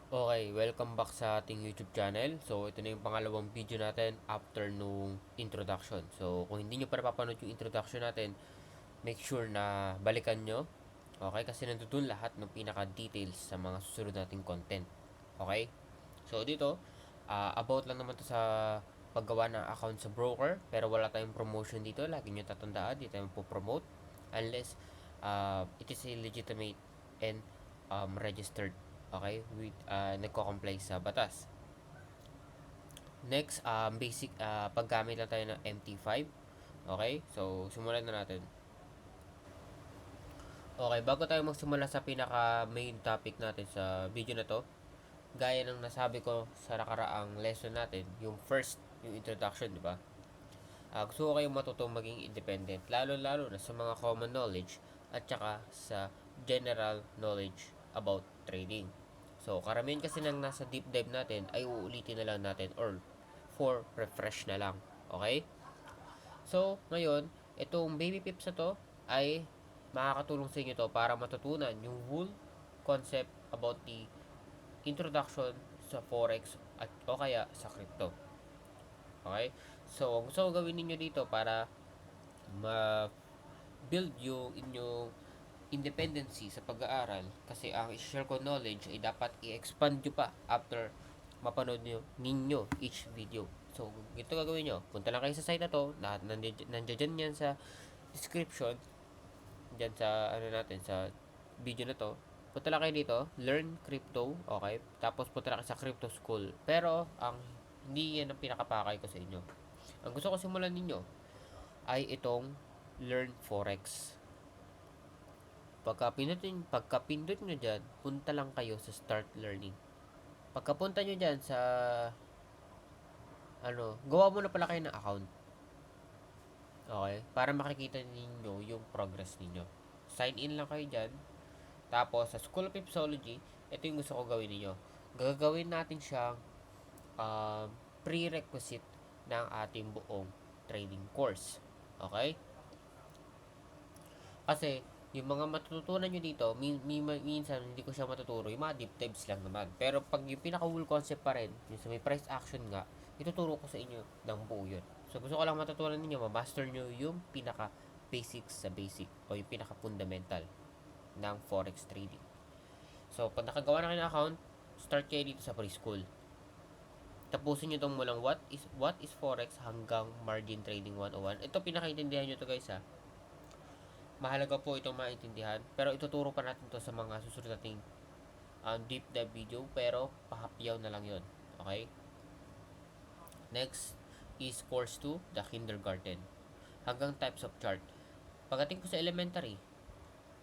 Okay, welcome back sa ating YouTube channel. So, ito na yung pangalawang video natin after nung introduction. So, kung hindi nyo pa napapanood yung introduction natin, make sure na balikan nyo. Okay, kasi nandun lahat ng pinaka-details sa mga susunod nating content. Okay? So, dito, about lang naman to sa paggawa ng account sa broker, pero wala tayong promotion dito. Lagi nyo tatandaan, dito tayo po-promote unless it is a legitimate and registered, okay, with nagko-comply sa batas. Next, basic paggamit lang tayo ng MT5. Okay, so simulan na natin. Okay, bago tayo magsimula sa pinaka main topic natin sa video na to, gaya ng nasabi ko sa nakaraang lesson natin, yung first, yung introduction, di ba? Gusto ko kayong matutong maging independent, lalo-lalo na sa mga common knowledge at saka sa general knowledge about trading. So, karamihan kasi nang nasa deep dive natin ay uulitin na lang natin or for refresh na lang. Okay? So, ngayon, itong baby pips na to ay makakatulong sa inyo to para matutunan yung whole concept about the introduction sa forex at o kaya sa crypto. Okay? So, ang gusto ko gawin ninyo dito para ma-build yung inyong independency sa pag-aaral kasi ang i-share ko knowledge ay dapat i-expand nyo pa after mapanood ninyo each video. So, ito gagawin nyo. Punta lang kayo sa site na to. Lahat nandiyan yan sa description. Diyan sa ano natin, sa video na to. Punta lang kayo dito. Learn crypto. Okay? Tapos punta lang kayo sa crypto school. Pero, hindi yan ang pinakapakay ko sa inyo. Ang gusto ko simulan ninyo ay itong learn forex. Pagka pindot nyo dyan, punta lang kayo sa start learning. Pagkapunta nyo dyan sa gawa muna pala kayo ng account. Okay? Para makikita ninyo yung progress ninyo. Sign in lang kayo dyan. Tapos, sa School of Pipsology, ito yung gusto ko gawin ninyo. Gagawin natin siyang prerequisite ng ating buong trading course. Okay? Kasi, yung mga matututunan nyo dito, minsan hindi ko siya matuturo, yung mga deep dives lang naman. Pero pag yung pinaka-whole concept pa rin, yung sa may price action nga, ituturo ko sa inyo ng buo yun. So gusto ko lang matutunan ninyo, ma-master nyo yung pinaka-basics sa basic o yung pinaka-fundamental ng forex trading. So pag nakagawa na kayo ng account, start kayo dito sa preschool. Tapusin nyo itong mulang what is forex hanggang margin trading 101. Ito pinakaintindihan nyo to guys ha. Mahalaga po itong maintindihan. Pero ituturo pa natin to sa mga susunod nating deep dive video. Pero pahapyaw na lang yon. Okay? Next is course 2, the kindergarten. Hanggang types of chart. Pagdating ko sa elementary,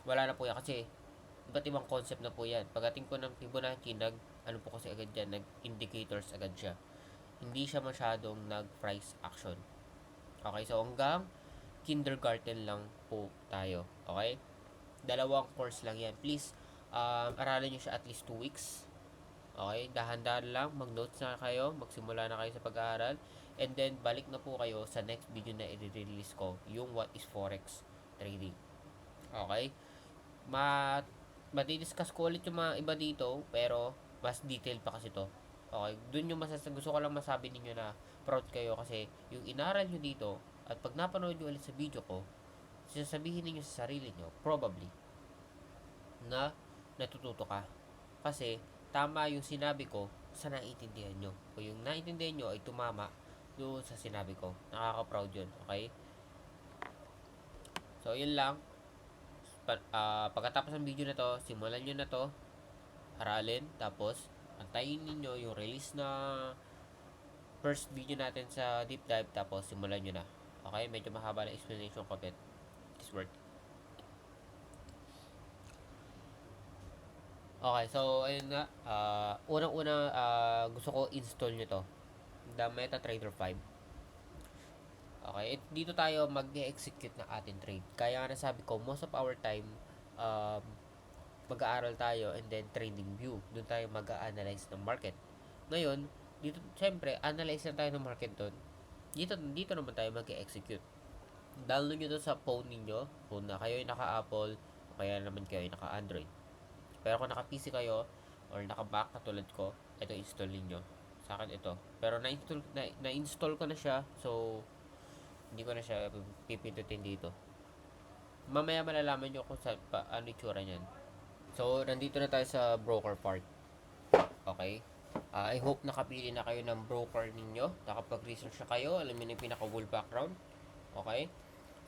wala na po yan kasi iba't ibang concept na po yan. Pagdating ko ng Fibonacci, ano po kasi agad dyan, nag-indicators agad siya. Hindi siya masyadong nag-price action. Okay, so hanggang kindergarten lang po tayo. Okay? Dalawang course lang yan. Please, aralin nyo siya at least 2 weeks. Okay? Dahan-dahan lang. Mag-notes na kayo. Magsimula na kayo sa pag-aaral. And then, balik na po kayo sa next video na i-release ko. Yung what is forex trading. Okay? Ma Madi-discuss ko ulit yung mga iba dito. Pero, mas detailed pa kasi to. Okay? Dun yung gusto ko lang masabi ninyo na proud kayo kasi yung inaral nyo dito at pag napanood nyo ulit sa video ko, sasabihin ninyo sa sarili nyo, probably, na natututo ka. Kasi, tama yung sinabi ko sa naiintindihan nyo. O yung naiintindihan nyo ay tumama doon sa sinabi ko. Nakaka-proud yun, okay? So, yun lang. Pagkatapos ng video na to, simulan nyo na to, aralin, tapos, antayin ninyo yung release na first video natin sa deep dive, tapos simulan nyo na. Okay? Medyo mahaba na explanation ko, but it's worth. Okay, so ayun nga, unang-una gusto ko install nyo to, the MetaTrader 5. Okay, dito tayo mag-execute ng ating trade. Kaya nga nasabi ko, most of our time, um, mag-aaral tayo and then trading view. Doon tayo mag-analyze ng market. Ngayon, dito, syempre, analyze na tayo ng market doon. Dito naman tayo mag-execute. Download nyo to sa phone ninyo, kung na kayo ay naka-Apple, o kaya naman kayo ay naka-Android. Pero kung naka-PC kayo, or naka-back katulad ko, ito install niyo. Sa akin ito. Pero na-install ko na siya, so hindi ko na siya pipindutin dito. Mamaya malalaman nyo kung ano itsura niyan. So, nandito na tayo sa broker part. Okay? I hope nakapili na kayo ng broker ninyo. Nakapag-research na kayo. Alam niyo na yung pinaka-whole background. Okay?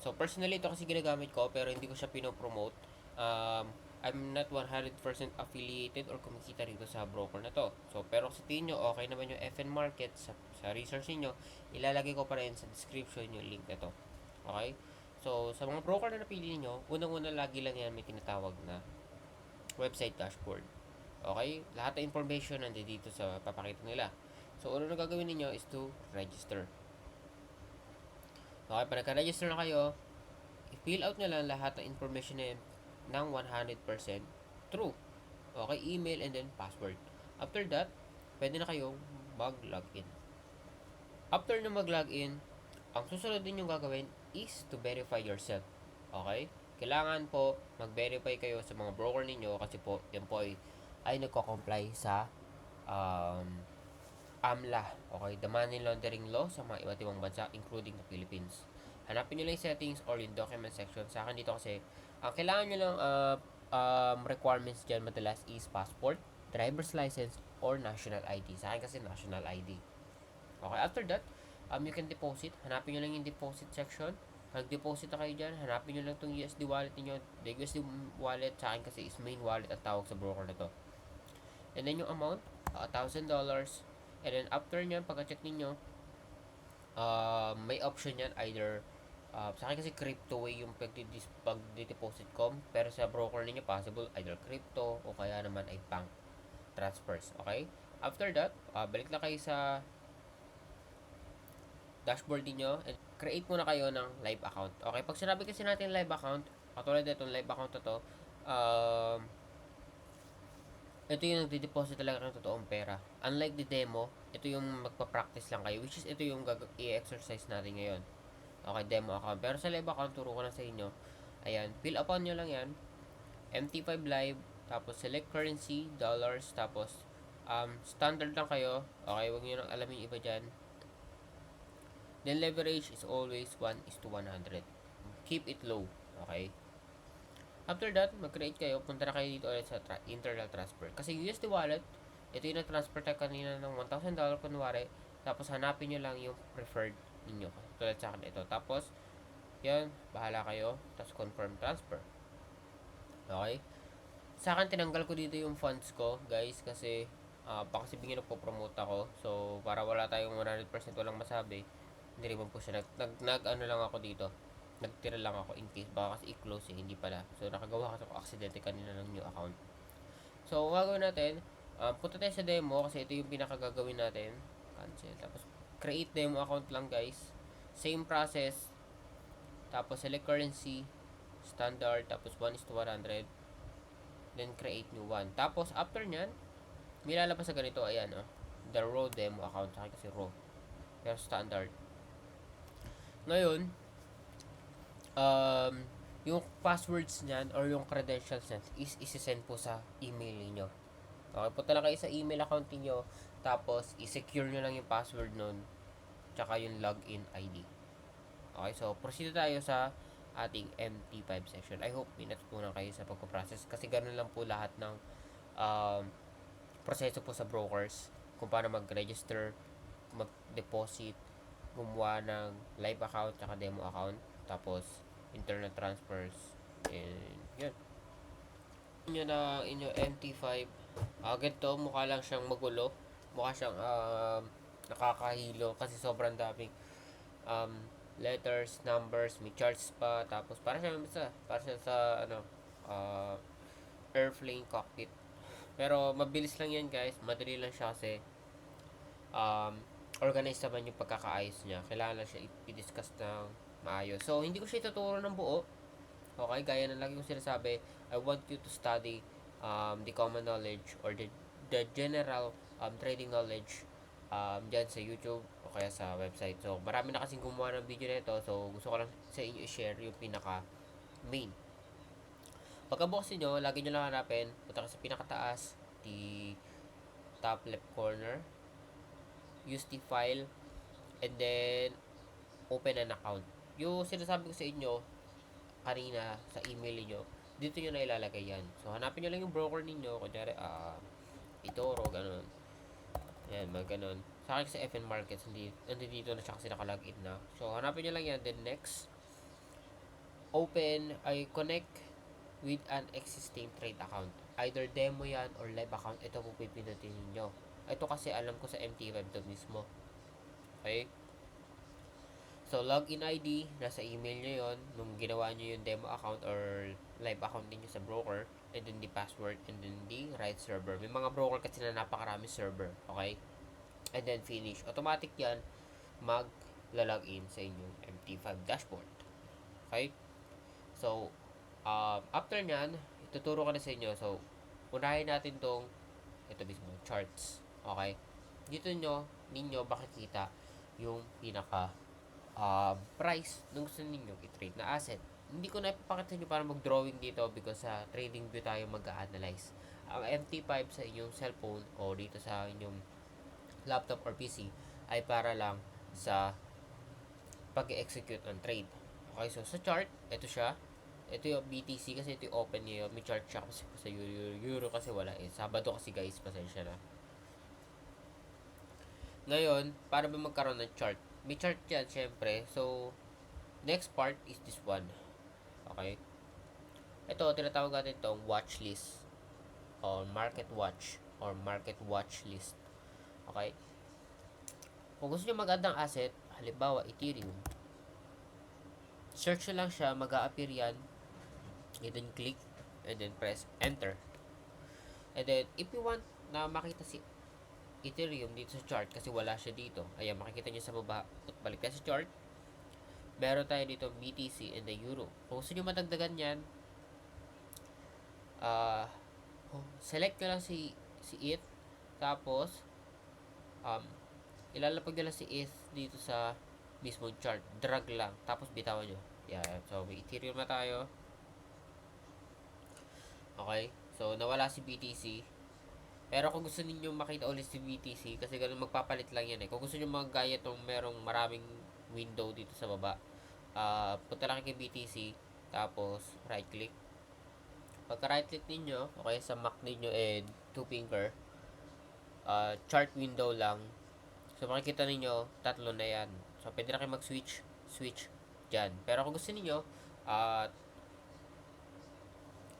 So, personally, ito kasi ginagamit ko, pero hindi ko siya pinopromote. I'm not 100% affiliated or kumikita rito sa broker na to. So, pero sa tingin nyo, okay naman yung FN Market sa research niyo, ilalagay ko pa rin sa description yung link na to. Okay? So, sa mga broker na napili niyo, unang-una lagi lang yan may tinatawag na website dashboard. Okay? Lahat ng information nandito sa papakita nila. So, una na gagawin niyo is to register. Okay, pag nagka-register na kayo, i-fill out nyo lang lahat ng information na yun ng 100% true. Okay, email and then password. After that, pwede na kayong mag-login. After na mag-login, ang susunod din yung gagawin is to verify yourself. Okay? Kailangan po mag-verify kayo sa mga broker ninyo kasi po, yan po ay nagko-comply sa AMLA. Okay? The Money Laundering Law sa mga iba't ibang bansa, including the Philippines. Hanapin nyo lang yung settings or yung document section. Sa akin dito kasi, ang kailangan nyo lang requirements dyan madalas is passport, driver's license, or national ID. Sa akin kasi national ID. Okay, after that, you can deposit. Hanapin nyo lang yung deposit section. Pag-deposit na kayo dyan, hanapin nyo lang itong USD wallet niyo. The USD wallet, sa akin kasi is main wallet at tawag sa broker na to. And then yung amount, $1,000. And then after nyan, pagka-check ninyo, may option yan either sa akin kasi crypto way yung pag-deposit ko, pero sa broker ninyo possible either crypto o kaya naman ay bank transfers. Okay? After that, balik na kayo sa dashboard niyo and create muna kayo ng live account. Okay? Pag sinabi kasi natin live account, katulad itong live account na to, ito yung nagde-deposit talaga ng totoong pera. Unlike the demo, ito yung magpa-practice lang kayo, which is ito yung i-exercise natin ngayon. Okay, demo account. Pero sa live account, turo ko na sa inyo. Ayan, fill upon nyo lang yan. MT5 live, tapos select currency, dollars, tapos standard lang kayo. Okay, huwag nyo nang alamin yung iba dyan. Then leverage is always 1:100. Keep it low. Okay. After that, mag-create kayo. Punta na kayo dito ulit sa internal transfer. Kasi USD wallet, ito yung na-transfer tayo kanina ng $1,000 kunwari. Tapos hanapin nyo lang yung preferred ninyo. Tulad sa akin ito. Tapos, yan, bahala kayo. Tapos confirm transfer. Okay? Sa akin, tinanggal ko dito yung funds ko, guys. Kasi, baka kasi bigyan nagpo-promote ako. So, para wala tayong 100% walang masabi, hindi rin po siya. Ano lang ako dito. Nagtira lang ako in case. Baka kasi i-close hindi pala. So, nakagawa kasi ako aksidente kanina ng new account. So, ang gagawin natin, punta tayo sa demo kasi ito yung pinakagagawin natin. Cancel. Tapos, create demo account lang, guys. Same process. Tapos, select currency. Standard. Tapos, 1:100. Then, create new one. Tapos, after nyan, may lalabas sa ganito. Ayan, the raw demo account. Sa akin kasi raw. Pero standard. Ngayon, yung passwords niyan or yung credentials niyan is isi-send po sa email niyo. Okay, punta lang kayo sa email account niyo, tapos i-secure nyo lang yung password nun, tsaka yung login ID. Okay, so proceed tayo sa ating MT5 section. I hope minutes po na kayo sa pagpo-process kasi ganun lang po lahat ng proseso po sa brokers kung paano mag-register, mag-deposit, gumawa ng live account tsaka demo account, tapos internet transfers, and yun. Inyo na inyo MT5, ganito, mukha lang siyang magulo, mukha siyang nakakahilo kasi sobrang daming letters, numbers, may charts pa, tapos para siya sa airplane cockpit. Pero mabilis lang yan, guys, madali lang siya kasi organized naman yung pagkakaayos niya. Kailangan lang siya i-discuss ng maayos. So, hindi ko siya ituturo ng buo. Okay, gaya ng lagi ko sinasabi, I want you to study the common knowledge or the general trading knowledge dyan sa YouTube o kaya sa website. So, marami na kasing gumawa ng video na ito. So, gusto ko lang sa inyo i-share yung pinaka main. Pagkabukas nyo, lagi nyo lang hanapin, punta ka sa pinakataas, the top left corner, use the file, and then open an account. Yung sinasabi ko sa inyo kanina sa email niyo, dito nyo na ilalagay yan. So, hanapin nyo lang yung broker ninyo. Kunyari, Itoro, ganun. Ayan, mga ganun. Sa akin sa FN Markets, hindi dito na siya kasi nakalagin na. So, hanapin nyo lang yan. Then, next, connect with an existing trade account. Either demo yan or live account. Ito po pipindutin ninyo. Ito kasi alam ko sa MT5 to mismo. Okay? So, login ID, nasa email nyo yon nung ginawa nyo yung demo account or live account ninyo sa broker, and then the password, and then the right server. May mga broker kasi na napakarami server, okay? And then finish. Automatic yan, mag-login sa inyong MT5 dashboard. Okay? So, after nyan, ituturo ko na sa inyo. So, unahin natin tong, ito mismo, charts. Okay? Dito ninyo makikita yung pinaka price nung gusto ninyo i-trade na asset. Hindi ko na ipapakita nyo para mag-drawing dito because sa trading view tayo mag-a-analyze. Ang MT5 sa inyong cellphone o dito sa inyong laptop or PC ay para lang sa pag-execute ng trade. Okay, so sa chart, ito siya. Ito yung BTC kasi ito yung open niyo. May chart siya kasi sa Euro kasi wala eh. Sabado kasi guys, pasensya na. Ngayon, para ba magkaroon ng chart? May chart yan, syempre. So, next part is this one. Okay? Ito, tinatawag natin itong watch list or market watch or market watch list. Okay? Kung gusto nyo mag-add ng asset, halimbawa, Ethereum, search nyo lang siya, mag-a-appear yan, and then click, and then press enter. And then, if you want na makita si Ethereum dito sa chart kasi wala siya dito. Ayan, makikita nyo sa baba. Balik tayo sa chart. Meron tayo dito BTC and the Euro. Kung gusto nyo madagdagan yan, select nyo lang si ETH. Tapos, ilalapag nyo lang si ETH dito sa mismong chart. Drag lang. Tapos, bitawan nyo. Yan. So, may Ethereum na tayo. Okay. So, nawala si BTC. Pero kung gusto niyo makita ulit si BTC, kasi ganun magpapalit lang yan eh. Kung gusto niyo magaya itong merong maraming window dito sa baba, punta lang kay BTC, tapos right click. Pagka right click ninyo, okay, sa Mac ninyo and two finger, chart window lang. So makikita ninyo, tatlo na yan. So pwede na kayo switch dyan. Pero kung gusto niyo,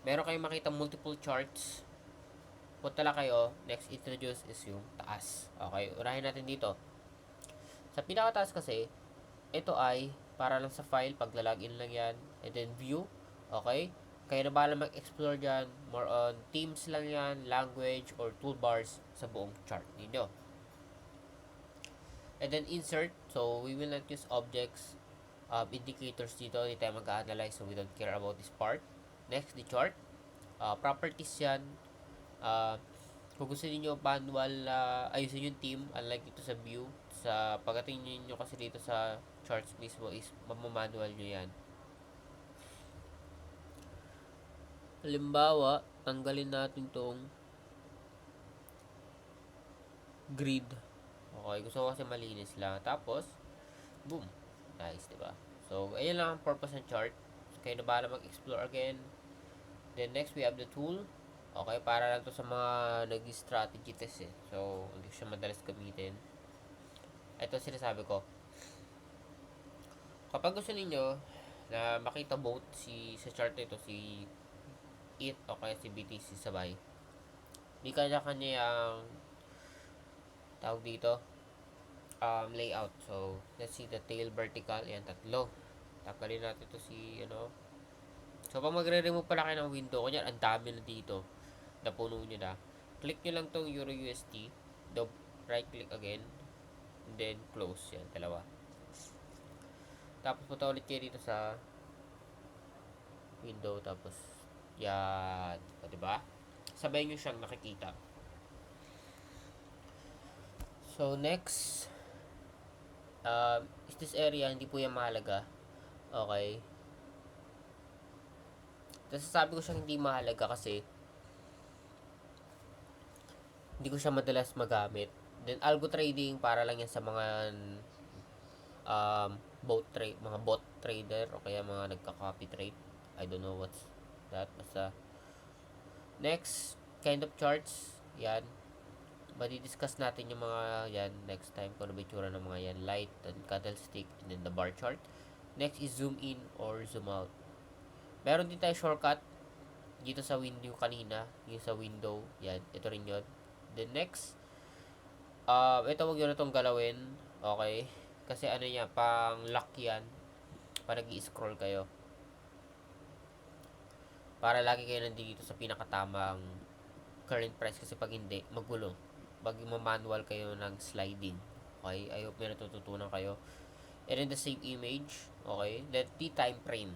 meron kayong makita multiple charts, punta lang kayo, next introduce is yung taas. Okay, unahin natin dito. Sa pinakataas kasi, ito ay para lang sa file, pagla-login lang yan, and then view, okay? Kayo na bahala mag-explore dyan, more on themes lang yan, language, or toolbars sa buong chart ninyo. And then insert, so we will not use objects, indicators dito, hindi tayo mag-analyze, so we don't care about this part. Next, the chart. Properties yan. Kung gusto niyo manual ayusin yung team, unlike dito sa view, sa pagdating niyo kasi dito sa charts mismo is mamanual nyo yan. Halimbawa, tanggalin natin tong grid. Okay, gusto ko kasi malinis lang. Tapos, boom. Nice, diba? So, ayun lang ang purpose ng chart. Kayo na bahala mag-explore again. Then next, we have the tool. Okay, para lang to sa mga nag-strategy test eh. So, hindi ko siya madalas gamitin. Ito sinasabi ko. Kapag gusto niyo na makita both sa chart nito, si ETH o kaya si BTC sabay, may kanya-kanya yung tawag dito, layout. So, let's see the tail vertical. Yan, tatlo. Takalin natin to si, So, pag magre-remove pala kayo ng window, kanya, ang dami na dito. Napuno nyo na. Click nyo lang tong Euro USD. Right click again. And then, close. Yan, dalawa. Tapos, punta ulit kayo dito sa window. Tapos, yan. O, diba? Sabay nyo siyang nakikita. So, next. Is this area, hindi po yan mahalaga. Okay. Tapos, sabi ko siyang hindi mahalaga kasi Hindi ko siya madalas magamit. Then algo trading para lang yan sa mga mga bot trader o kaya mga nagka-copy trade. I don't know what's that. Basta next kind of charts, yan. Madi-discuss natin yung mga yan next time kung ano ba itsura ng mga yan, light and candlestick and then the bar chart. Next is zoom in or zoom out. Meron din tayo shortcut dito sa window kanina, yung sa window, yan, ito rin yun. Then next, ito wag nyo na itong galawin, okay? Kasi ano yan, pang lock yan, pa nag-i-scroll kayo. Para lagi kayo nandito sa pinakatamang current price kasi pag hindi, magulo. Pag manual kayo ng sliding. Okay? I hope may natututunan kayo. And then the same image. Okay? Let the time frame.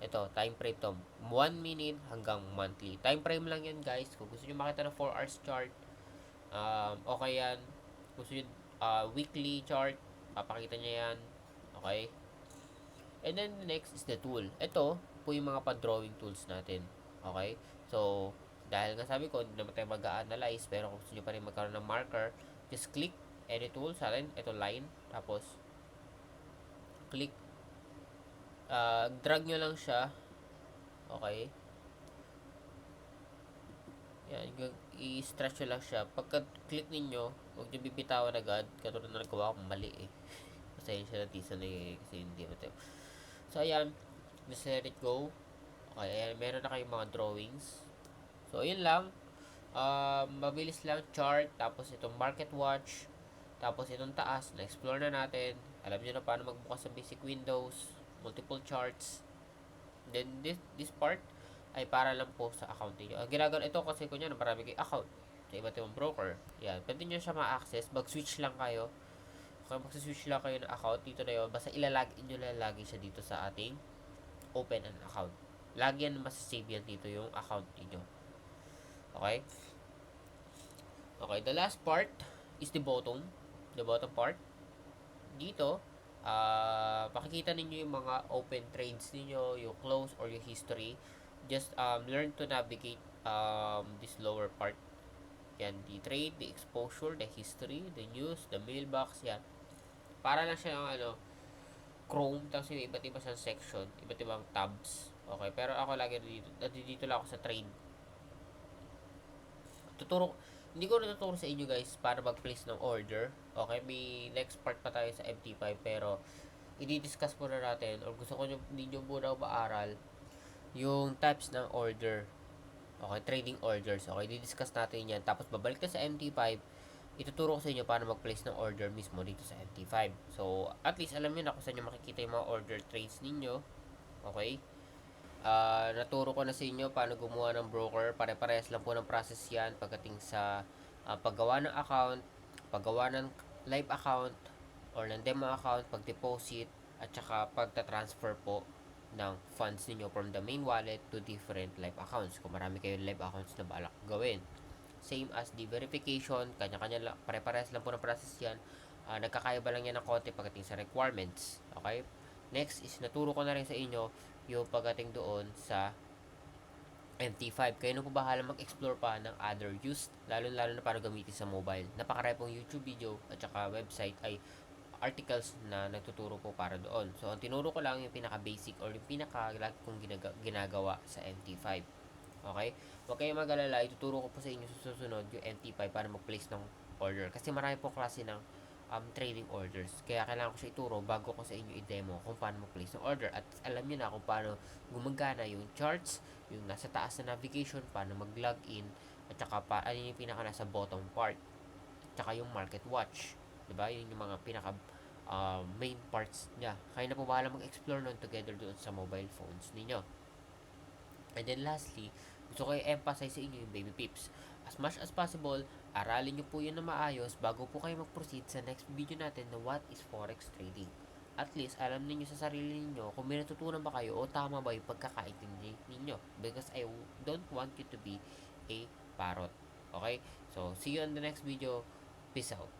Ito, time frame to. 1 minute hanggang monthly. Time frame lang yan guys. Kung gusto nyo makita ng 4 hours chart, okay yan. Gusto nyo weekly chart, papakita nyo yan. Okay? And then the next is the tool. Ito po yung mga pa-drawing tools natin. Okay? So, dahil nga sabi ko, hindi naman tayo mag-a-analyze, pero kung gusto nyo pa rin magkaroon ng marker, just click any tool. Sa akin, ito line. Tapos, click. Drag nyo lang siya. Okay? Yan. I-stretch nyo lang siya. Pagka-click ninyo, huwag nyo bibitawan agad. Katulad na nagawa ko, mali eh. Pasensya na tisa na eh. Kasi hindi mo tayo. So, ayan. Just let it go. Okay, ayan. Meron na kayong mga drawings. So, yun lang. Mabilis lang chart. Tapos, itong market watch. Tapos, itong taas. Na-explore na natin. Alam nyo na paano magbukas sa basic windows. Multiple charts. Then, this part ay para lang po sa account niyo. Ang ginagawa ito kasi kunya marami kayong account sa iba't ibang broker. Yan. Pwede nyo siya ma-access. Mag-switch lang kayo. Kung mag-switch lang kayo ng account dito na yun, basta ilalagin nyo lang lagi siya dito sa ating open an account. Lagi yan masasave yan dito yung account niyo. Okay? Okay, the last part is the bottom. The bottom part. Dito, pakikita ninyo yung mga open trades ninyo, yung close or yung history. Just learn to navigate this lower part. Yan, the trade, the exposure, the history, the news, the mailbox, yan. Para lang siya ng Chrome, tapos yung iba't iba siyang section, iba't ibang tabs. Okay, pero ako lagi dito lang ako sa trade. Hindi ko natuturo sa inyo guys para mag-place ng order. Okay, may next part pa tayo sa MT5 pero i-discuss muna natin or gusto ko ninyo muna maaral yung types ng order. Okay, trading orders. Okay, i-discuss natin yan. Tapos babalik na sa MT5, ituturo ko sa inyo paano mag-place ng order mismo dito sa MT5. So, at least alam niyo na kung saan nyo makikita yung mga order trades ninyo. Okay? Naturo ko na sa inyo paano gumawa ng broker. Pare-parehas lang po ng process yan pagdating sa paggawa ng account, paggawa ng live account, or ng demo account, pag-deposit, at saka pagta-transfer po ng funds niyo from the main wallet to different live accounts. Kung marami kayong live accounts na balak gawin. Same as the verification, kanya-kanya lang, pare-parehas lang po ng process yan. Nagkakaiba lang yan ng konti pagdating sa requirements. Okay? Next is naturo ko na rin sa inyo yung pagdating doon sa MT5. Kayo na po bahala mag-explore pa ng other use, lalo-lalo na para gamitin sa mobile. Napakarami pong YouTube video at saka website ay articles na nagtuturo po para doon. So, ang tinuro ko lang yung pinaka-basic or yung pinaka-lagi kong ginagawa sa MT5. Okay? Huwag kayong mag-alala, ituturo ko po sa inyo sa susunod yung MT5 para mag-place ng order. Kasi marami po klase ng trading orders. Kaya kailangan ko siya ituro bago ko sa inyo i-demo kung paano mag-place ng order. At alam niyo na kung paano gumagana yung charts, yung nasa taas na navigation, paano mag-login, at saka ano yung pinaka nasa bottom part. At saka yung market watch. Diba? Yun yung mga pinaka main parts niya. Kaya na po bahala mag-explore nun together doon sa mobile phones ninyo. And then lastly, gusto ko i-emphasize sa inyo yung baby pips. As much as possible, aralin nyo po yun na maayos bago po kayo mag-proceed sa next video natin na what is forex trading. At least, alam niyo sa sarili niyo kung may natutunan ba kayo o tama ba yung pagkakaintindi ninyo. Because I don't want you to be a parrot. Okay? So, see you on the next video. Peace out.